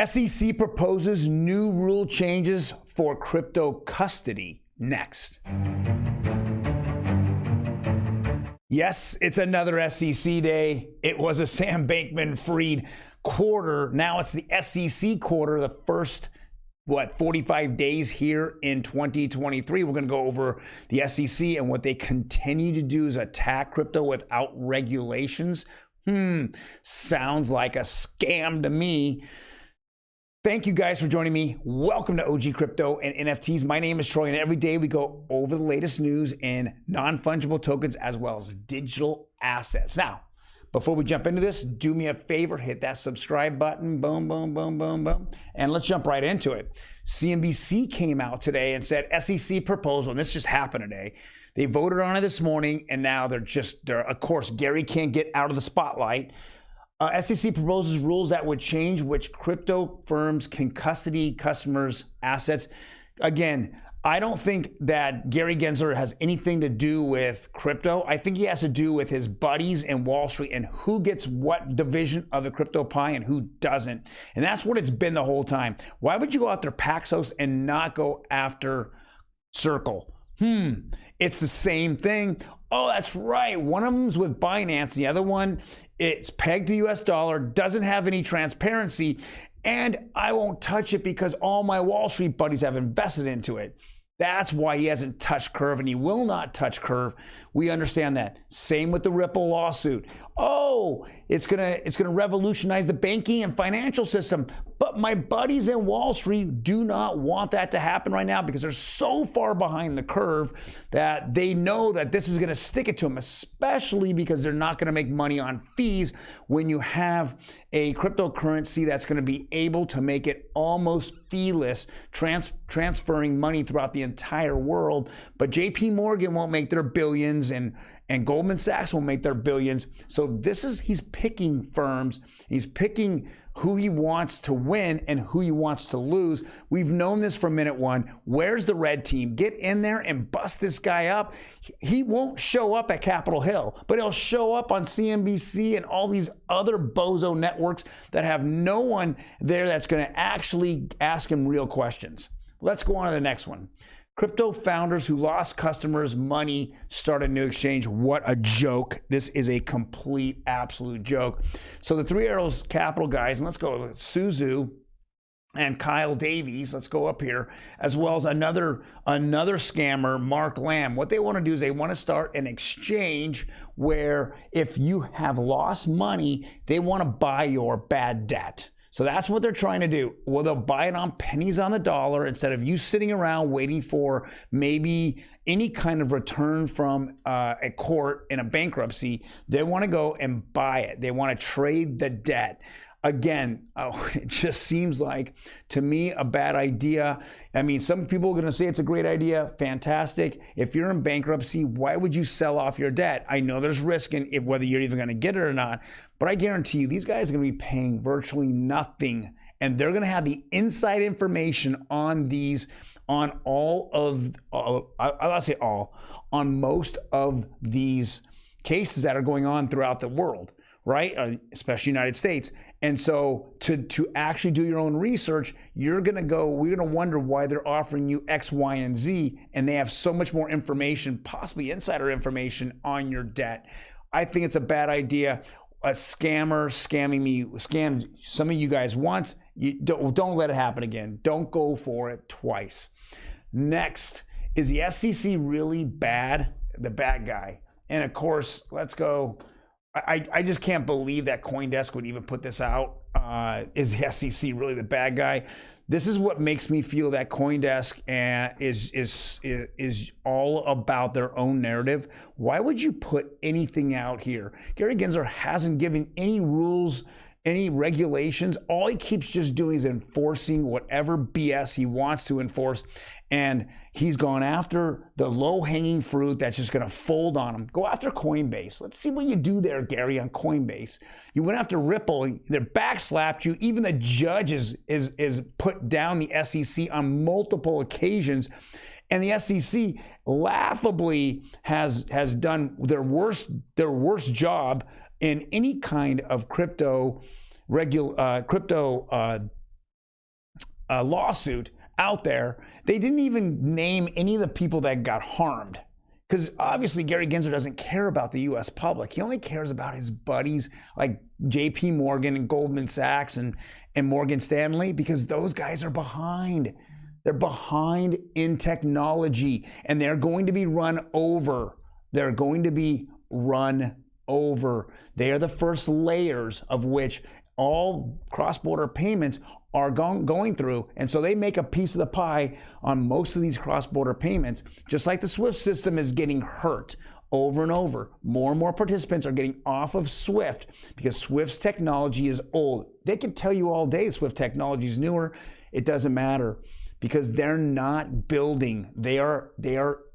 SEC proposes new rule changes for crypto custody next. Yes, it's another SEC day. It was a Sam Bankman-Fried quarter. Now it's the SEC quarter, the first 45 days here in 2023. We're going to go over the SEC and what they continue to do is attack crypto without regulations. Sounds like a scam to me. Thank you guys for joining me. Welcome to OG Crypto and NFTs. My name is Troy, and every day we go over the latest news in non-fungible tokens as well as digital assets. Now, before we jump into this, do me a favor, hit that subscribe button, boom, boom, boom, boom, boom, and let's jump right into it. CNBC came out today and said SEC proposal, and this just happened today. They voted on it this morning, and now they're of course, Gary can't get out of the spotlight. SEC proposes rules that would change which crypto firms can custody customers' assets. Again, I don't think that Gary Gensler has anything to do with crypto. I think he has to do with his buddies in Wall Street and who gets what division of the crypto pie and who doesn't. And that's what it's been the whole time. Why would you go after Paxos and not go after Circle? It's the same thing. Oh, that's right. One of them's with Binance. The other one, it's pegged to US dollar, doesn't have any transparency, and I won't touch it because all my Wall Street buddies have invested into it. That's why he hasn't touched Curve, and he will not touch Curve. We understand that. Same with the Ripple lawsuit. Oh, it's gonna revolutionize the banking and financial system. But my buddies in Wall Street do not want that to happen right now because they're so far behind the curve that they know that this is gonna stick it to them, especially because they're not gonna make money on fees when you have a cryptocurrency that's gonna be able to make it almost feeless, transferring money throughout the entire world. But JP Morgan won't make their billions and Goldman Sachs will make their billions. So he's picking firms, he's picking who he wants to win and who he wants to lose. We've known this from minute one. Where's the red team? Get in there and bust this guy up. He won't show up at Capitol Hill, but he'll show up on CNBC and all these other bozo networks that have no one there that's going to actually ask him real questions. Let's go on to the next one. Crypto founders who lost customers' money start a new exchange. What a joke. This is a complete, absolute joke. So the Three Arrows Capital guys, and let's go with Suzu and Kyle Davies, let's go up here, as well as another scammer, Mark Lamb. What they want to do is they want to start an exchange where if you have lost money, they want to buy your bad debt. So that's what they're trying to do. Well, they'll buy it on pennies on the dollar instead of you sitting around waiting for maybe any kind of return from a court in a bankruptcy. They want to go and buy it. They want to trade the debt. Again, it just seems like, to me, a bad idea. I mean, some people are going to say it's a great idea. Fantastic. If you're in bankruptcy, why would you sell off your debt? I know there's risk in whether you're even going to get it or not, but I guarantee you these guys are going to be paying virtually nothing, and they're going to have the inside information on these, on I'll say all, on most of these cases that are going on throughout the world, right? Especially United States. And so to actually do your own research, we're gonna wonder why they're offering you X, Y, and Z, and they have so much more information, possibly insider information on your debt. I think it's a bad idea. A scammer scammed some of you guys once. You don't let it happen again. Don't go for it twice. Next, is the SEC really bad? The bad guy. And of course, let's go. I just can't believe that CoinDesk would even put this out. Is the SEC really the bad guy? This is what makes me feel that CoinDesk is all about their own narrative. Why would you put anything out here? Gary Gensler hasn't given any rules, any regulations. All he keeps just doing is enforcing whatever BS he wants to enforce. And he's gone after the low-hanging fruit that's just going to fold on him. Go after Coinbase. Let's see what you do there, Gary, on Coinbase. You went after Ripple. They backslapped you. Even the judge is put down the SEC on multiple occasions. And the SEC laughably has done their worst job in any kind of crypto lawsuit out there, they didn't even name any of the people that got harmed. Because obviously Gary Gensler doesn't care about the US public. He only cares about his buddies like JP Morgan and Goldman Sachs and Morgan Stanley, because those guys are behind. They're behind in technology, and they're going to be run over. They're going to be run over. They are the first layers of which all cross-border payments are going through. And so they make a piece of the pie on most of these cross-border payments, just like the SWIFT system is getting hurt over and over. More and more participants are getting off of SWIFT because SWIFT's technology is old. They can tell you all day SWIFT technology is newer. It doesn't matter because they're not building. They are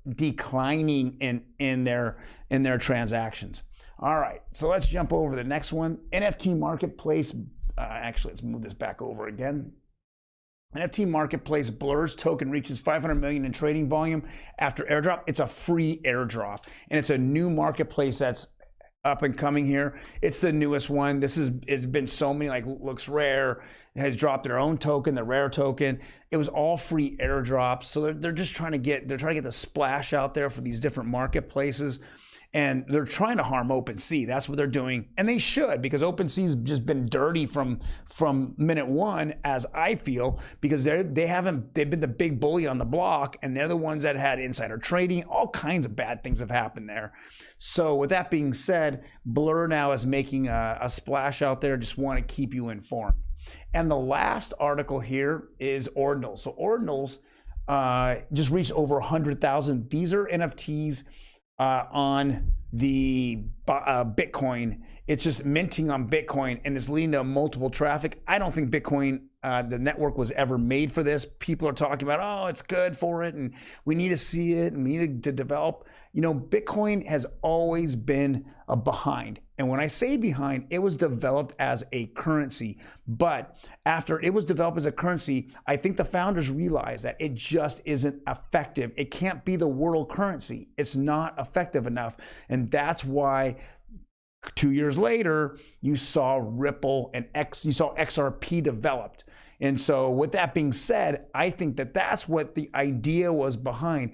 declining in their transactions. All right, so let's jump over to the next one. NFT marketplace. Actually, let's move this back over again. NFT marketplace Blur's token reaches 500 million in trading volume after airdrop. It's a free airdrop, and it's a new marketplace that's up and coming here. It's the newest one. It's been so many, like Looks Rare has dropped their own token, the Rare token. It was all free airdrops. So they're just trying to get the splash out there for these different marketplaces. And they're trying to harm OpenSea. That's what they're doing. And they should, because OpenSea's just been dirty from minute one, as I feel, because they've been the big bully on the block, and they're the ones that had insider trading. All kinds of bad things have happened there. So with that being said, Blur now is making a splash out there. Just want to keep you informed. And the last article here is Ordinals. So Ordinals just reached over 100,000. These are NFTs on the Bitcoin. It's just minting on Bitcoin, and it's leading to multiple traffic. I don't think Bitcoin, the network, was ever made for this. People are talking about, oh, it's good for it, and we need to see it, and we need to develop. You know, Bitcoin has always been behind. And when I say behind, it was developed as a currency. But after it was developed as a currency, I think the founders realized that it just isn't effective. It can't be the world currency. It's not effective enough. And that's why 2 years later, you saw Ripple and you saw XRP developed. And so with that being said, I think that that's what the idea was behind.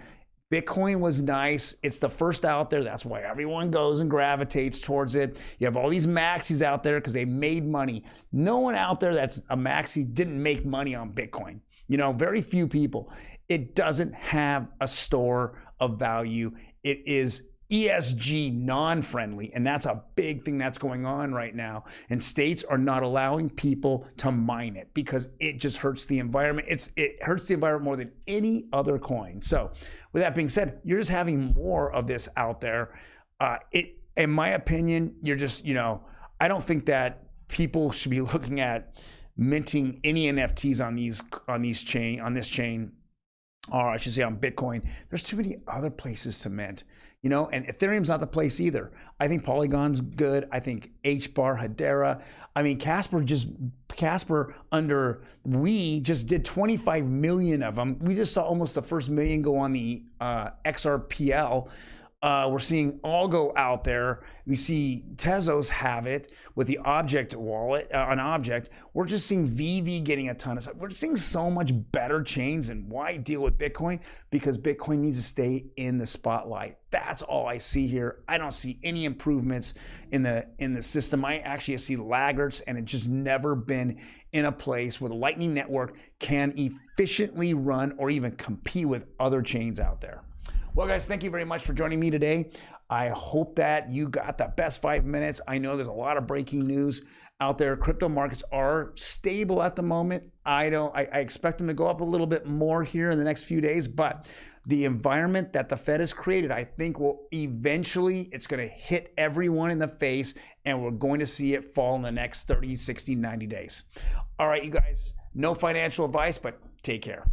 Bitcoin was nice. It's the first out there. That's why everyone goes and gravitates towards it. You have all these maxis out there because they made money. No one out there that's a maxi didn't make money on Bitcoin. You know, very few people. It doesn't have a store of value. It is ESG non-friendly, and that's a big thing that's going on right now. And states are not allowing people to mine it because it just hurts the environment. It hurts the environment more than any other coin. So with that being said, you're just having more of this out there. In my opinion, you're just, I don't think that people should be looking at minting any NFTs on this chain, or I should say on Bitcoin. There's too many other places to mint. And Ethereum's not the place either. I think Polygon's good. I think HBAR, Hedera. I mean, Casper under we just did 25 million of them. We just saw almost the first million go on the XRPL. We're seeing Algo out there. We see Tezos have it with the Object wallet, an Object. We're just seeing VV getting a ton of stuff. We're seeing so much better chains, and why deal with Bitcoin? Because Bitcoin needs to stay in the spotlight. That's all I see here. I don't see any improvements in the system. I actually see laggards, and it's just never been in a place where the Lightning Network can efficiently run or even compete with other chains out there. Well, guys, thank you very much for joining me today. I hope that you got the best 5 minutes. I know there's a lot of breaking news out there. Crypto markets are stable at the moment. I expect them to go up a little bit more here in the next few days, but the environment that the Fed has created, I think will eventually, it's going to hit everyone in the face, and we're going to see it fall in the next 30, 60, 90 days. All right, you guys, no financial advice, but take care.